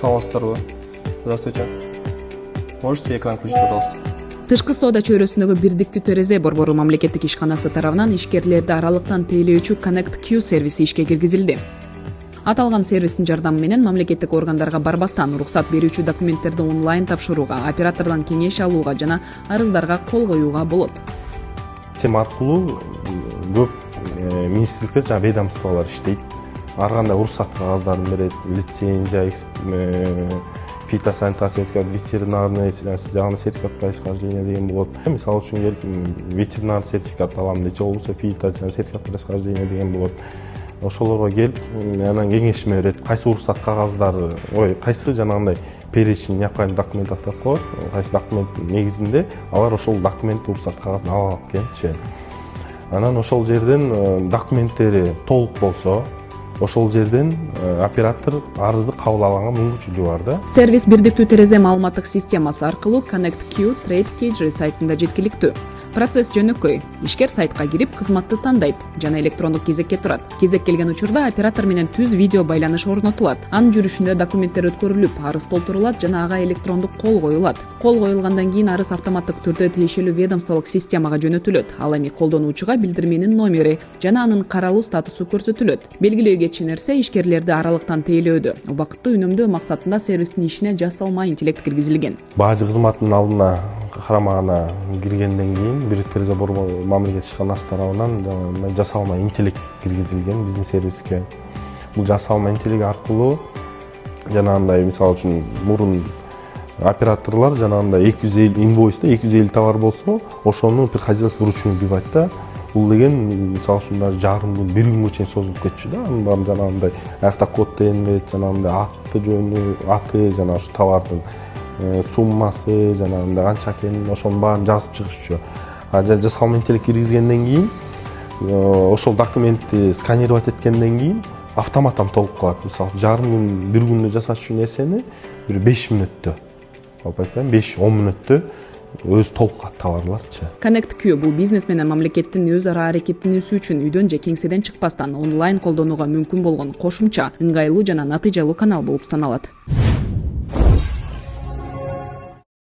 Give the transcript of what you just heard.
Саламатсыздарбы? Здравствуйте. Можете экран включить, пожалуйста? Тышкы соода чөйрөсүндөгү бирдиктүү терезе борбору мамлекеттик ишканасы тарабынан ишкерлерди аралыктан тейлөөчү Connect Q сервиси ишке киргизилди. Аталган сервистин жардамы менен мамлекеттик органдарга барбастан уруксат берүүчү документтерди онлайн тапшырууга, оператордон кеңеш алууга жана арыздарга кол коюуга болот. Тем аркылуу көп министрликтер жана ведомстволор иштейт. Ар кандай уруксат кагаздарын берет, лицензия, фитосанитар сертификат, ветеринарный жагына сертификат происхождения деген болот. Мисалы үчүн ветеринарный сертификат алам дече болбосо фито сертификат происхождения деген болот. Ошолорго келип, анан кеңешме берет. Кайсы уруксат кагаздары, кайсы жанагындай перечень необходимый документтер бар, кайсы документ негизинде алар ошол документ уруксат кагазын ала алып келчи. Анан ошол жерден документтери толук болсо, ошол жерден оператор арызды кабыл алганга мүмкүнчүлүгү бар да. Сервис бирдиктүү терезе маалыматтык системасы аркылуу Connect Q Trade Category сайтында жеткиликтүү. Процесс жөнөкөй. Ишкер сайтка кирип, кызматты тандайт жана электрондук кезекке турат. Кезек келген учурда оператор менен түз видео байланыш орнотулат. Анын жүрүшүндө документтер өткөрүлүп, арыз толтурулат жана ага электрондук кол коюлат. Кол коюлгандан кийин арыз автоматтык түрдө тиешелүү ведомстволук системага жөнөтүлөт. Ал эми колдонуучуга билдирменин номери жана анын каралуу статусу көрсөтүлөт. Белгилөө кетчү нерсе ишкерлерди аралыктан тейлөөдө. Убакытты үнөмдөө максатында сервистин ишине жасалма интеллект киргизилген. Бажы кызматынын алдына карамагына киргенден кийин бир терезе борбору мамлекеттик ишканасы тарабынан жасалма интеллект киргизилген биздин сервиске. Бул жасалма интеллект аркылуу жанагындай мисалы үчүн мурун операторлор жанагындай 250 инвойста 250 товар болсо, ошону приходилось вручную вбивать да. Бул деген мисалы үчүн жарым күн, бир күнгө чейин созулуп кетчү да. Анын баарын жанагындай аякта код тенбейт, жанагындай аты жөнү, аты жана ушу товардын суммасы, жанагындай канча экенин ошонун баарын жазып чыгышчу. Жасалма интеллект киргизгенден кийин ошол документти сканировать эткенден кийин автоматтан толуп калат. Мисалы жарым күн, бир күндө жасашчу нерсени бир 5 мүнөттө, алып айтпайм, 5-10 мүнөттө өзү толуп калат товарларчы. Connect Q бул бизнес менен мамлекеттин өз ара аракеттенүүсү үчүн үйдөн же кеңседен чыкпастан онлайн колдонууга мүмкүн болгон кошумча, ыңгайлуу жана натыйжалуу канал болуп саналат.